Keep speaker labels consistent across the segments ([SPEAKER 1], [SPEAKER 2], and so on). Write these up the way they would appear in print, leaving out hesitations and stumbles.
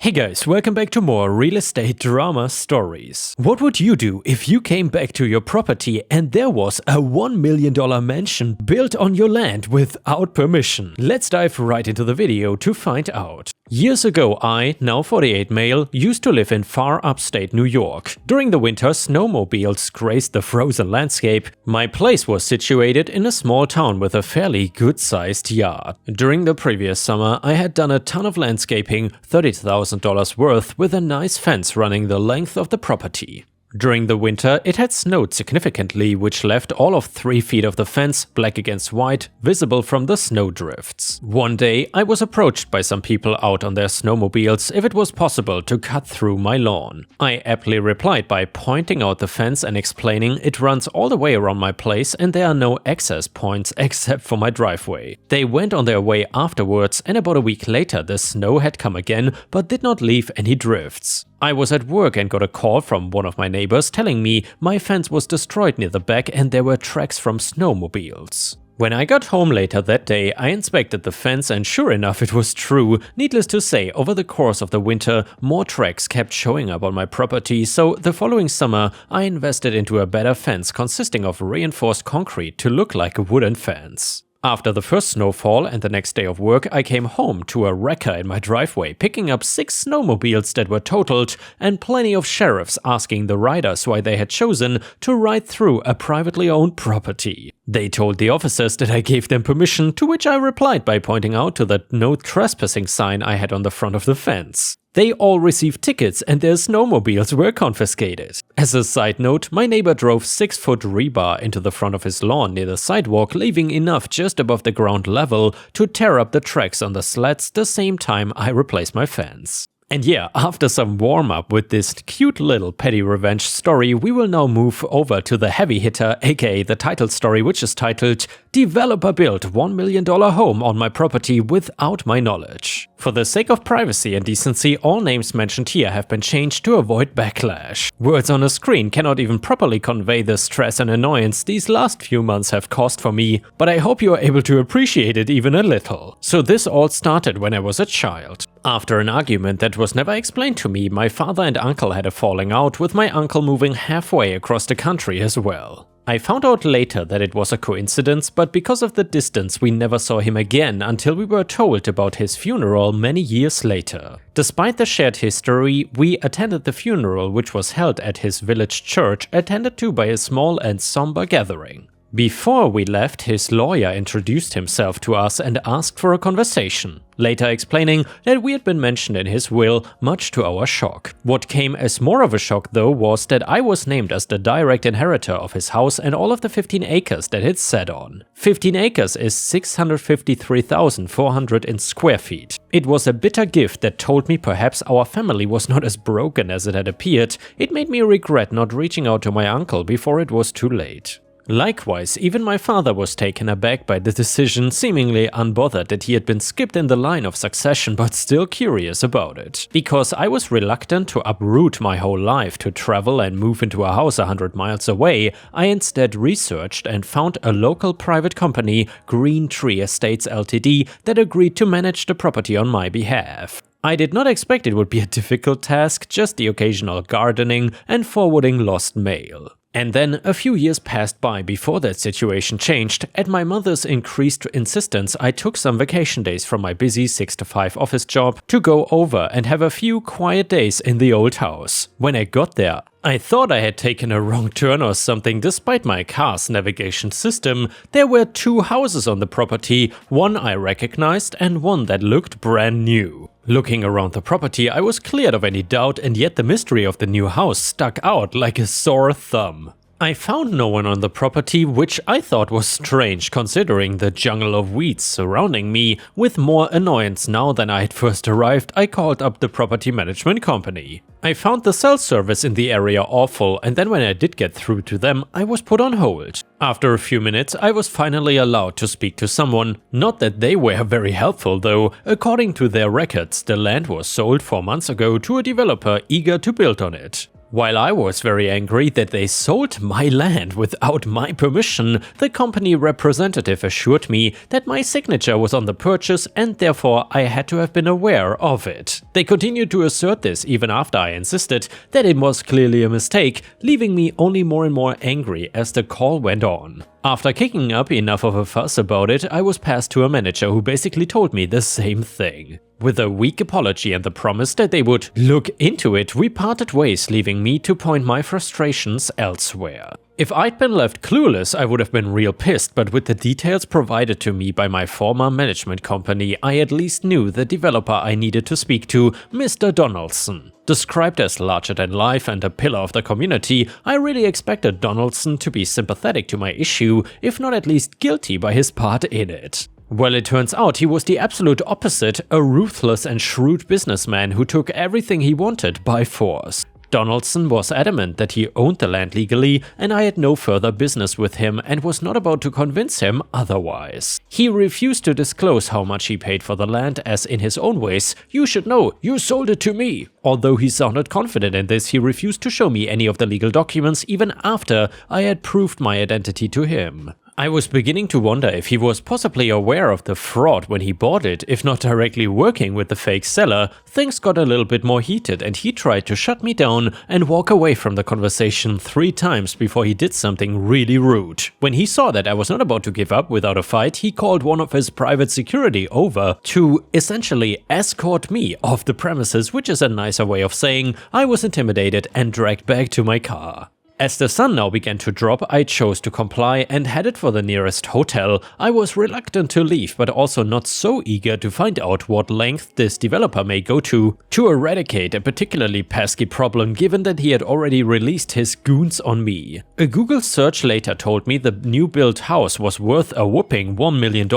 [SPEAKER 1] Hey guys, welcome back to more real estate drama stories. What would you do if you came back to your property and there was a $1 million mansion built on your land without permission? Let's dive right into the video to find out. Years ago I, now 48 male, used to live in far upstate New York. During the winter, snowmobiles graced the frozen landscape. My place was situated in a small town with a fairly good-sized yard. During the previous summer I had done a ton of landscaping, $30,000 worth, with a nice fence running the length of the property. During the winter, it had snowed significantly, which left all of 3 feet of the fence, black against white, visible from the snowdrifts. One day, I was approached by some people out on their snowmobiles if it was possible to cut through my lawn. I aptly replied by pointing out the fence and explaining it runs all the way around my place and there are no access points except for my driveway. They went on their way afterwards, and about a week later the snow had come again but did not leave any drifts. I was at work and got a call from one of my neighbors telling me my fence was destroyed near the back and there were tracks from snowmobiles. When I got home later that day, I inspected the fence and sure enough it was true. Needless to say, over the course of the winter, more tracks kept showing up on my property, so the following summer I invested into a better fence consisting of reinforced concrete to look like a wooden fence. After the first snowfall and the next day of work, I came home to a wrecker in my driveway, picking up 6 snowmobiles that were totaled and plenty of sheriffs asking the riders why they had chosen to ride through a privately owned property. They told the officers that I gave them permission, to which I replied by pointing out to the no trespassing sign I had on the front of the fence. They all received tickets and their snowmobiles were confiscated. As a side note, my neighbor drove 6-foot rebar into the front of his lawn near the sidewalk, leaving enough just above the ground level to tear up the tracks on the slats the same time I replaced my fence. And yeah, after some warm-up with this cute little petty revenge story, we will now move over to the heavy hitter, aka the title story, which is titled "Developer Built $1 Million Home on My Property Without My Knowledge." For the sake of privacy and decency, all names mentioned here have been changed to avoid backlash. Words on a screen cannot even properly convey the stress and annoyance these last few months have caused for me, but I hope you are able to appreciate it even a little. So this all started when I was a child. After an argument that was never explained to me, my father and uncle had a falling out, with my uncle moving halfway across the country as well. I found out later that it was a coincidence, but because of the distance we never saw him again until we were told about his funeral many years later. Despite the shared history, we attended the funeral, which was held at his village church, attended to by a small and somber gathering. Before we left, his lawyer introduced himself to us and asked for a conversation, later explaining that we had been mentioned in his will, much to our shock. What came as more of a shock though was that I was named as the direct inheritor of his house and all of the 15 acres that it sat on. 15 acres is 653,400 in square feet. It was a bitter gift that told me perhaps our family was not as broken as it had appeared. It made me regret not reaching out to my uncle before it was too late. Likewise, even my father was taken aback by the decision, seemingly unbothered that he had been skipped in the line of succession, but still curious about it. Because I was reluctant to uproot my whole life to travel and move into a house 100 miles away, I instead researched and found a local private company, Green Tree Estates Ltd, that agreed to manage the property on my behalf. I did not expect it would be a difficult task, just the occasional gardening and forwarding lost mail. And then a few years passed by before that situation changed. At my mother's increased insistence, I took some vacation days from my busy 6-to-5 office job to go over and have a few quiet days in the old house. When I got there, I thought I had taken a wrong turn or something. Despite my car's navigation system, there were 2 houses on the property, one I recognized and one that looked brand new. Looking around the property, I was cleared of any doubt, and yet the mystery of the new house stuck out like a sore thumb. I found no one on the property, which I thought was strange considering the jungle of weeds surrounding me. With more annoyance now than I had first arrived, I called up the property management company. I found the cell service in the area awful, and then when I did get through to them, I was put on hold. After a few minutes, I was finally allowed to speak to someone. Not that they were very helpful though. According to their records, the land was sold 4 months ago to a developer eager to build on it. While I was very angry that they sold my land without my permission, the company representative assured me that my signature was on the purchase and therefore I had to have been aware of it. They continued to assert this even after I insisted that it was clearly a mistake, leaving me only more and more angry as the call went on. After kicking up enough of a fuss about it, I was passed to a manager who basically told me the same thing. With a weak apology and the promise that they would look into it, we parted ways, leaving me to point my frustrations elsewhere. If I'd been left clueless, I would have been real pissed, but with the details provided to me by my former management company, I at least knew the developer I needed to speak to, Mr. Donaldson. Described as larger than life and a pillar of the community, I really expected Donaldson to be sympathetic to my issue, if not at least guilty by his part in it. Well, it turns out he was the absolute opposite, a ruthless and shrewd businessman who took everything he wanted by force. Donaldson was adamant that he owned the land legally and I had no further business with him and was not about to convince him otherwise. He refused to disclose how much he paid for the land as in his own ways, "You should know, you sold it to me." Although he sounded confident in this, he refused to show me any of the legal documents even after I had proved my identity to him. I was beginning to wonder if he was possibly aware of the fraud when he bought it, if not directly working with the fake seller. Things got a little bit more heated and he tried to shut me down and walk away from the conversation 3 times before he did something really rude. When he saw that I was not about to give up without a fight, he called one of his private security over to essentially escort me off the premises, which is a nicer way of saying I was intimidated and dragged back to my car. As the sun now began to drop, I chose to comply and headed for the nearest hotel. I was reluctant to leave, but also not so eager to find out what length this developer may go to eradicate a particularly pesky problem, given that he had already released his goons on me. A Google search later told me the new built house was worth a whopping $1 million,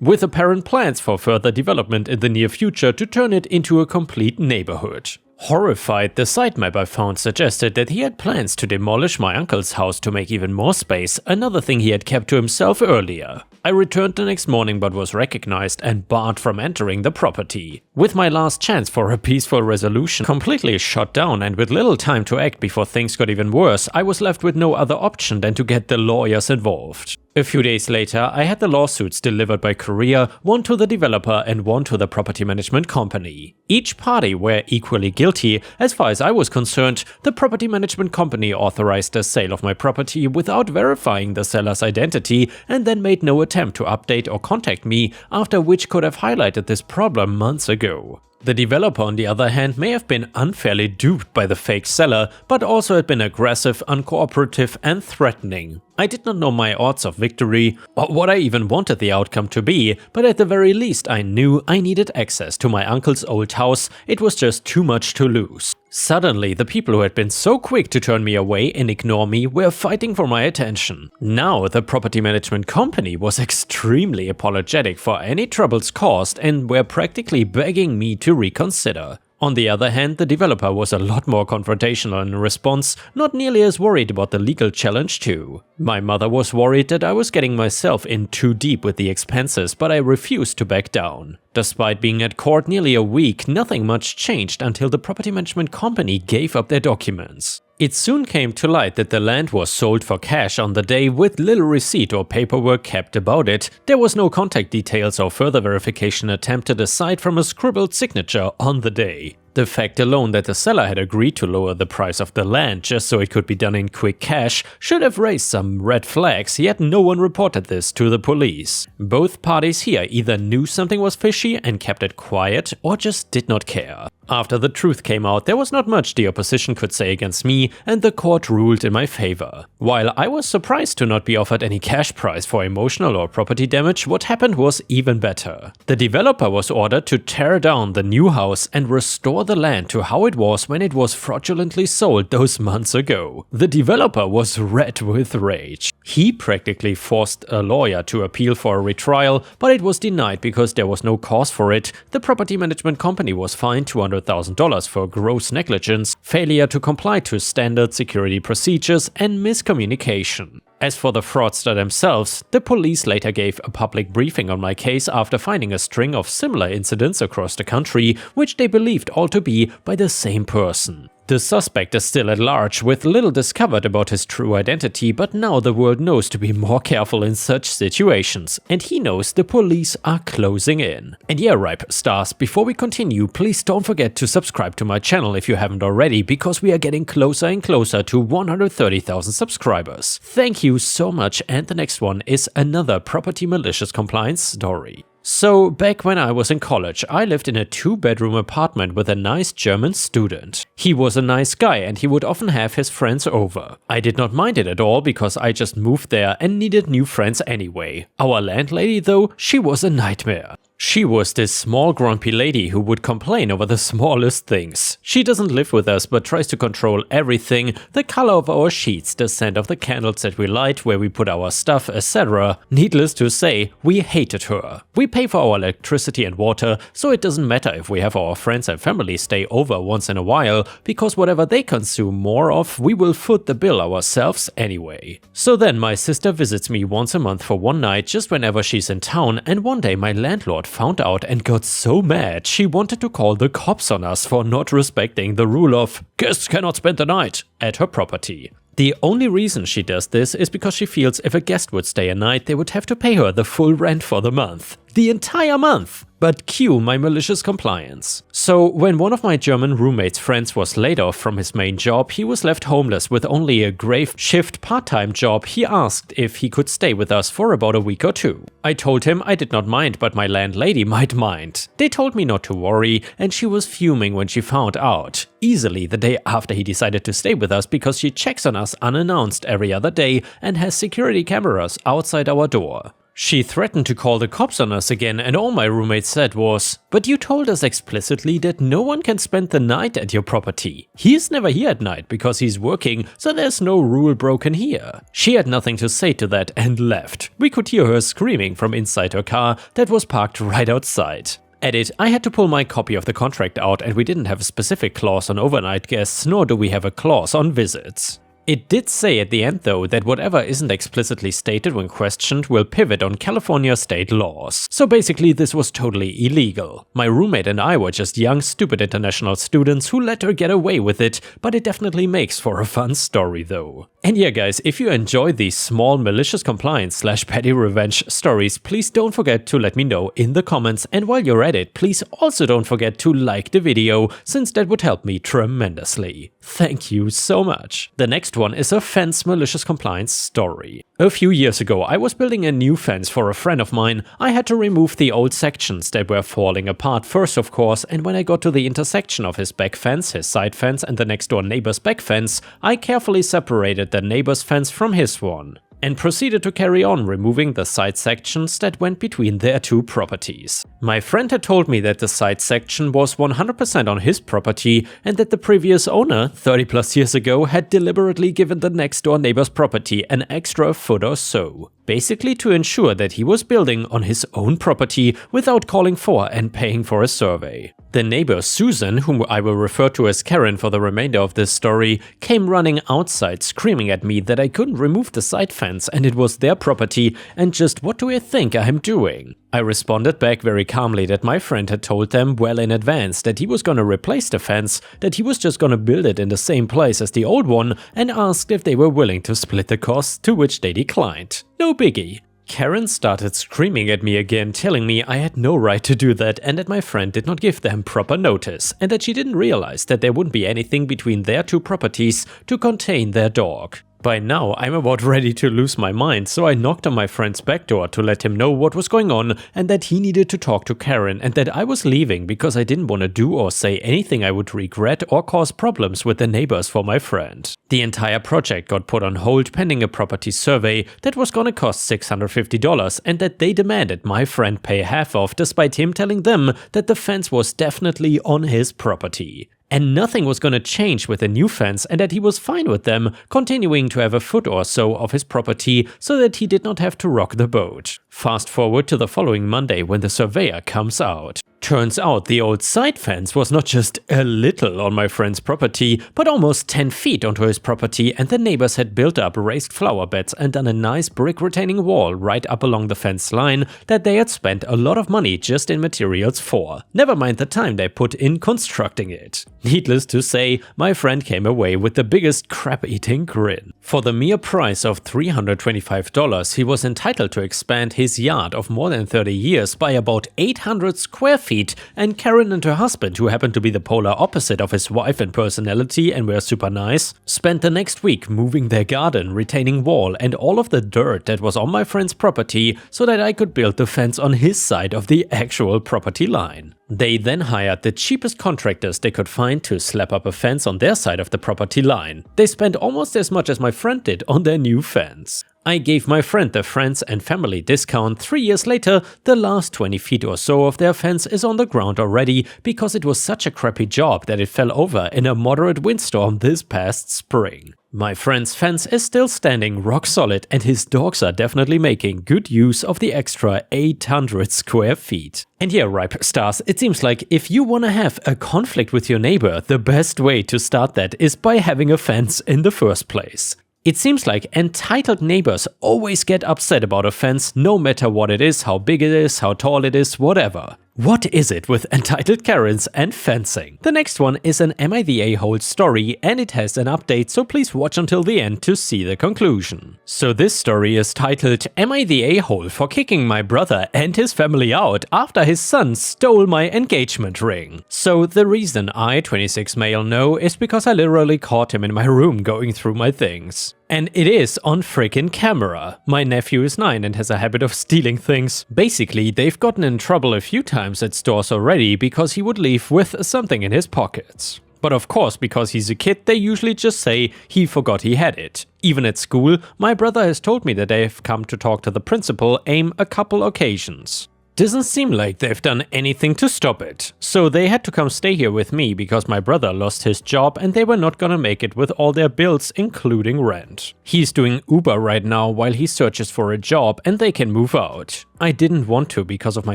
[SPEAKER 1] with apparent plans for further development in the near future to turn it into a complete neighborhood. Horrified, the sitemap I found suggested that he had plans to demolish my uncle's house to make even more space, another thing he had kept to himself earlier. I returned the next morning but was recognized and barred from entering the property. With my last chance for a peaceful resolution completely shut down and with little time to act before things got even worse, I was left with no other option than to get the lawyers involved. A few days later, I had the lawsuits delivered by courier, one to the developer and one to the property management company. Each party were equally guilty. As far as I was concerned, the property management company authorized the sale of my property without verifying the seller's identity and then made no attempt to update or contact me, after which could have highlighted this problem months ago. The developer, on the other hand, may have been unfairly duped by the fake seller, but also had been aggressive, uncooperative and threatening. I did not know my odds of victory, or what I even wanted the outcome to be, but at the very least I knew I needed access to my uncle's old house. It was just too much to lose. Suddenly, the people who had been so quick to turn me away and ignore me were fighting for my attention. Now, the property management company was extremely apologetic for any troubles caused and were practically begging me to reconsider. On the other hand, the developer was a lot more confrontational in response, not nearly as worried about the legal challenge too. My mother was worried that I was getting myself in too deep with the expenses, but I refused to back down. Despite being at court nearly a week, nothing much changed until the property management company gave up their documents. It soon came to light that the land was sold for cash on the day with little receipt or paperwork kept about it. There was no contact details or further verification attempted aside from a scribbled signature on the day. The fact alone that the seller had agreed to lower the price of the land just so it could be done in quick cash should have raised some red flags, yet no one reported this to the police. Both parties here either knew something was fishy and kept it quiet or just did not care. After the truth came out, there was not much the opposition could say against me, and the court ruled in my favor. While I was surprised to not be offered any cash prize for emotional or property damage, what happened was even better. The developer was ordered to tear down the new house and restore the land to how it was when it was fraudulently sold those months ago. The developer was red with rage. He practically forced a lawyer to appeal for a retrial, but it was denied because there was no cause for it. The property management company was fined $200,000 for gross negligence, failure to comply to standard security procedures, and miscommunication. As for the fraudster themselves, the police later gave a public briefing on my case after finding a string of similar incidents across the country, which they believed all to be by the same person. The suspect is still at large, with little discovered about his true identity, but now the world knows to be more careful in such situations, and he knows the police are closing in. And yeah, Ripe Stars, before we continue, please don't forget to subscribe to my channel if you haven't already, because we are getting closer and closer to 130,000 subscribers. Thank you so much, and the next one is another property malicious compliance story. So, back when I was in college, I lived in a 2-bedroom apartment with a nice German student. He was a nice guy and he would often have his friends over. I did not mind it at all because I just moved there and needed new friends anyway. Our landlady though, she was a nightmare. She was this small grumpy lady who would complain over the smallest things. She doesn't live with us but tries to control everything, the color of our sheets, the scent of the candles that we light, where we put our stuff, etc. Needless to say, we hated her. We pay for our electricity and water, so it doesn't matter if we have our friends and family stay over once in a while, because whatever they consume more of, we will foot the bill ourselves anyway. So then my sister visits me once a month for one night just whenever she's in town, and one day my landlord found out and got so mad she wanted to call the cops on us for not respecting the rule of guests cannot spend the night at her property. The only reason she does this is because she feels if a guest would stay a night, they would have to pay her the full rent for the month. The entire month! But cue my malicious compliance. So, when one of my German roommate's friends was laid off from his main job, he was left homeless with only a grave shift part-time job. He asked if he could stay with us for about a week or two. I told him I did not mind, but my landlady might mind. They told me not to worry, and she was fuming when she found out. Easily the day after he decided to stay with us because she checks on us unannounced every other day and has security cameras outside our door. She threatened to call the cops on us again, and all my roommate said was, "But you told us explicitly that no one can spend the night at your property. He's never here at night because he's working, so there's no rule broken here." She had nothing to say to that and left. We could hear her screaming from inside her car that was parked right outside. Edit, I had to pull my copy of the contract out, and we didn't have a specific clause on overnight guests, nor do we have a clause on visits. It did say at the end though that whatever isn't explicitly stated when questioned will pivot on California state laws. So basically this was totally illegal. My roommate and I were just young stupid international students who let her get away with it, but it definitely makes for a fun story though. And yeah guys, if you enjoy these small malicious compliance / petty revenge stories, please don't forget to let me know in the comments, and while you're at it, please also don't forget to like the video, since that would help me tremendously. Thank you so much. The next one is a fence malicious compliance story. A few years ago, I was building a new fence for a friend of mine. I had to remove the old sections that were falling apart first, of course, and when I got to the intersection of his back fence, his side fence, and the next door neighbor's back fence, I carefully separated the neighbor's fence from his one, and proceeded to carry on removing the side sections that went between their two properties. My friend had told me that the side section was 100% on his property, and that the previous owner, 30+ years ago, had deliberately given the next door neighbor's property an extra foot or so. Basically to ensure that he was building on his own property without calling for and paying for a survey. The neighbor Susan, whom I will refer to as Karen for the remainder of this story, came running outside screaming at me that I couldn't remove the side fence and it was their property, and just what do you think I'm doing? I responded back very calmly that my friend had told them well in advance that he was gonna replace the fence, that he was just gonna build it in the same place as the old one, and asked if they were willing to split the costs, to which they declined. No biggie. Karen started screaming at me again, telling me I had no right to do that and that my friend did not give them proper notice, and that she didn't realize that there wouldn't be anything between their two properties to contain their dog. By now, I'm about ready to lose my mind, so I knocked on my friend's back door to let him know what was going on and that he needed to talk to Karen, and that I was leaving because I didn't want to do or say anything I would regret or cause problems with the neighbors for my friend. The entire project got put on hold pending a property survey that was gonna cost $650, and that they demanded my friend pay half of, despite him telling them that the fence was definitely on his property. And nothing was gonna change with the new fence, and that he was fine with them continuing to have a foot or so of his property so that he did not have to rock the boat. Fast forward to the following Monday when the surveyor comes out. Turns out the old side fence was not just a little on my friend's property, but almost 10 feet onto his property, and the neighbors had built up raised flower beds and done a nice brick retaining wall right up along the fence line that they had spent a lot of money just in materials for. Never mind the time they put in constructing it. Needless to say, my friend came away with the biggest crap-eating grin. For the mere price of $325, he was entitled to expand his yard of more than 30 years by about 800 square feet, and Karen and her husband, who happened to be the polar opposite of his wife in personality and were super nice, spent the next week moving their garden, retaining wall, and all of the dirt that was on my friend's property so that I could build the fence on his side of the actual property line. They then hired the cheapest contractors they could find to slap up a fence on their side of the property line. They spent almost as much as my friend did on their new fence. I gave my friend the friends and family discount. 3 years later, the last 20 feet or so of their fence is on the ground already because it was such a crappy job that it fell over in a moderate windstorm this past spring. My friend's fence is still standing rock solid, and his dogs are definitely making good use of the extra 800 square feet. And yeah, Ripe Stars, it seems like if you wanna have a conflict with your neighbor, the best way to start that is by having a fence in the first place. It seems like entitled neighbors always get upset about a fence, no matter what it is, how big it is, how tall it is, whatever. What is it with entitled Karens and fencing? The next one is an Am I the A-hole story, and it has an update, so please watch until the end to see the conclusion. So this story is titled Am I the A-hole for kicking my brother and his family out after his son stole my engagement ring? So the reason I, 26 male, know is because I literally caught him in my room going through my things. And it is on freaking camera. My nephew is 9 and has a habit of stealing things. Basically, they've gotten in trouble a few times at stores already because he would leave with something in his pockets. But of course, because he's a kid, they usually just say he forgot he had it. Even at school, my brother has told me that they've come to talk to the principal a couple occasions. Doesn't seem like they've done anything to stop it. So they had to come stay here with me because my brother lost his job and they were not gonna make it with all their bills, including rent. He's doing Uber right now while he searches for a job and they can move out. I didn't want to because of my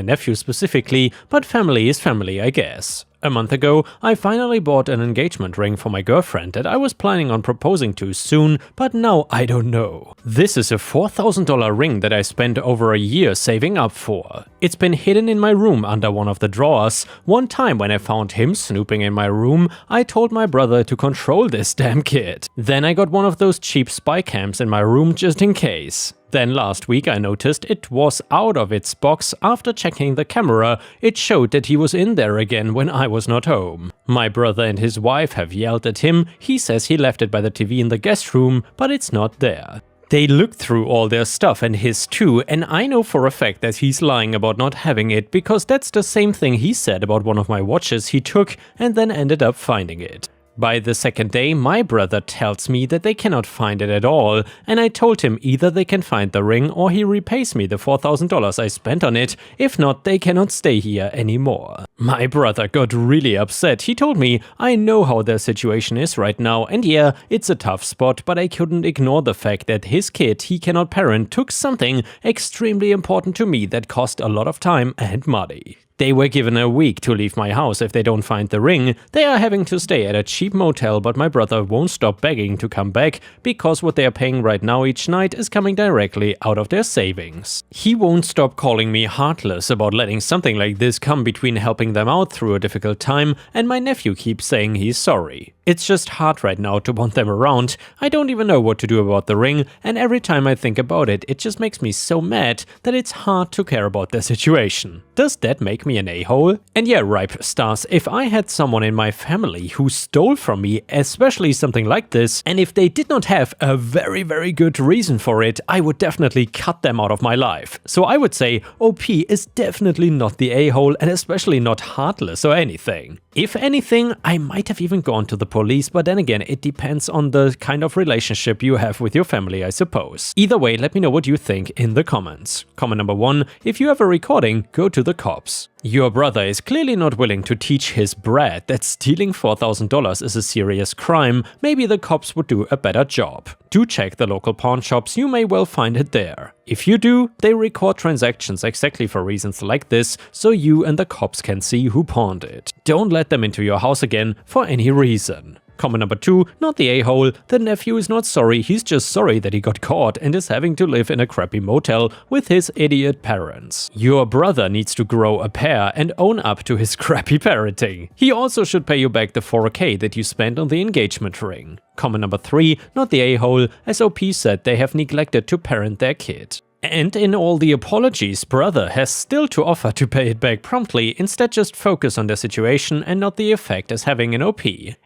[SPEAKER 1] nephew specifically, but family is family, I guess. A month ago, I finally bought an engagement ring for my girlfriend that I was planning on proposing to soon, but now I don't know. This is a $4,000 ring that I spent over a year saving up for. It's been hidden in my room under one of the drawers. One time when I found him snooping in my room, I told my brother to control this damn kid. Then I got one of those cheap spy cams in my room just in case. Then last week I noticed it was out of its box. After checking the camera, it showed that he was in there again when I was not home. My brother and his wife have yelled at him. He says he left it by the TV in the guest room, but it's not there. They looked through all their stuff and his too, and I know for a fact that he's lying about not having it because that's the same thing he said about one of my watches he took and then ended up finding it. By the second day, my brother tells me that they cannot find it at all, and I told him either they can find the ring or he repays me the $4,000 I spent on it. If not, they cannot stay here anymore. My brother got really upset. He told me, I know how their situation is right now, and yeah, it's a tough spot, but I couldn't ignore the fact that his kid he cannot parent took something extremely important to me that cost a lot of time and money. They were given a week to leave my house if they don't find the ring. They are having to stay at a cheap motel, but my brother won't stop begging to come back because what they are paying right now each night is coming directly out of their savings. He won't stop calling me heartless about letting something like this come between helping them out through a difficult time, and my nephew keeps saying he's sorry. It's just hard right now to want them around. I don't even know what to do about the ring, and every time I think about it, it just makes me so mad that it's hard to care about their situation. Does that make me an a-hole? And yeah, Ripe Stars, if I had someone in my family who stole from me, especially something like this, and if they did not have a very good reason for it, I would definitely cut them out of my life. So I would say OP is definitely not the a-hole and especially not heartless or anything. If anything, I might have even gone to the police, but then again, it depends on the kind of relationship you have with your family, I suppose. Either way, let me know what you think in the comments. Comment number 1, if you have a recording, go to the cops. Your brother is clearly not willing to teach his brat that stealing $4,000 is a serious crime. Maybe the cops would do a better job. Do check the local pawn shops, you may well find it there. If you do, they record transactions exactly for reasons like this, so you and the cops can see who pawned it. Don't let them into your house again for any reason. Comment number 2, not the a-hole. The nephew is not sorry, he's just sorry that he got caught and is having to live in a crappy motel with his idiot parents. Your brother needs to grow a pair and own up to his crappy parenting. He also should pay you back the $4K that you spent on the engagement ring. Comment number 3, not the a-hole. SOP said they have neglected to parent their kid. And in all the apologies, brother has still to offer to pay it back promptly, instead just focus on the situation and not the effect as having an OP.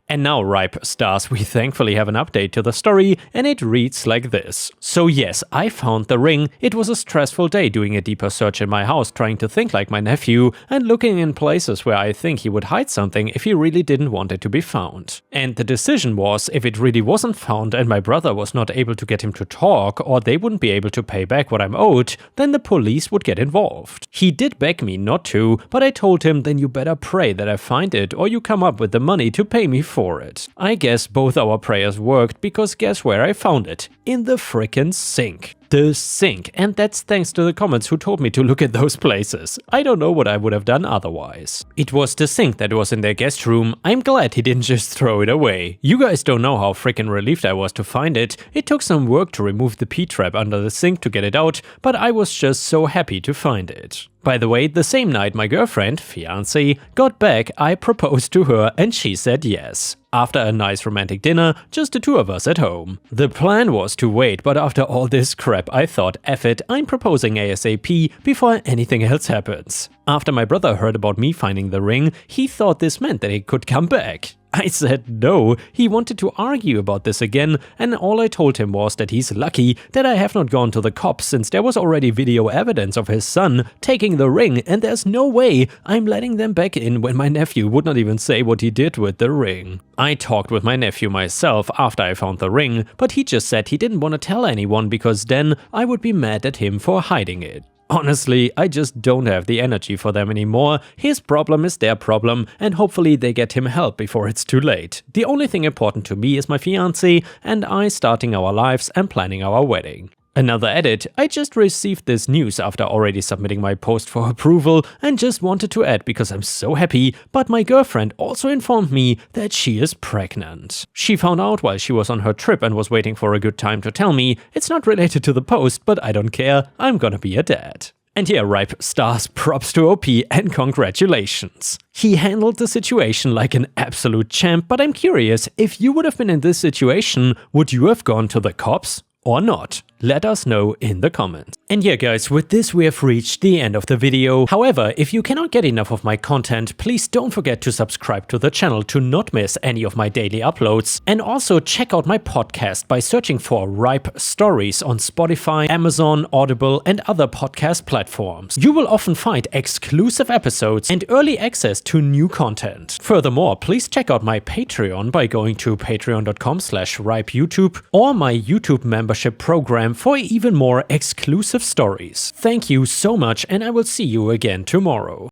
[SPEAKER 1] And now, ripe stars, we thankfully have an update to the story, and it reads like this. So yes, I found the ring. It was a stressful day doing a deeper search in my house, trying to think like my nephew, and looking in places where I think he would hide something if he really didn't want it to be found. And the decision was, if it really wasn't found and my brother was not able to get him to talk, or they wouldn't be able to pay back what I'm owed, then the police would get involved. He did beg me not to, but I told him, then you better pray that I find it or you come up with the money to pay me for it. I guess both our prayers worked, because guess where I found it? In the frickin' sink. The sink, and that's thanks to the comments who told me to look at those places. I don't know what I would have done otherwise. It was the sink that was in their guest room. I'm glad he didn't just throw it away. You guys don't know how frickin' relieved I was to find it. It took some work to remove the P-trap under the sink to get it out, but I was just so happy to find it. By the way, the same night my girlfriend, fiancé, got back, I proposed to her and she said yes. After a nice romantic dinner, just the two of us at home. The plan was to wait, but after all this crap I thought, F it, I'm proposing ASAP before anything else happens. After my brother heard about me finding the ring, he thought this meant that he could come back. I said no, he wanted to argue about this again, and all I told him was that he's lucky that I have not gone to the cops, since there was already video evidence of his son taking the ring, and there's no way I'm letting them back in when my nephew would not even say what he did with the ring. I talked with my nephew myself after I found the ring, but he just said he didn't want to tell anyone because then I would be mad at him for hiding it. Honestly, I just don't have the energy for them anymore. His problem is their problem, and hopefully they get him help before it's too late. The only thing important to me is my fiancé and I starting our lives and planning our wedding. Another edit, I just received this news after already submitting my post for approval and just wanted to add because I'm so happy, but my girlfriend also informed me that she is pregnant. She found out while she was on her trip and was waiting for a good time to tell me. It's not related to the post, but I don't care, I'm gonna be a dad. And yeah, ripe stars, props to OP and congratulations. He handled the situation like an absolute champ, but I'm curious, if you would have been in this situation, would you have gone to the cops or not? Let us know in the comments. And yeah guys, with this we have reached the end of the video. However, if you cannot get enough of my content, please don't forget to subscribe to the channel to not miss any of my daily uploads. And also check out my podcast by searching for Ripe Stories on Spotify, Amazon, Audible and other podcast platforms. You will often find exclusive episodes and early access to new content. Furthermore, please check out my Patreon by going to patreon.com/ripeyoutube or my YouTube membership program for even more exclusive stories. Thank you so much, and I will see you again tomorrow.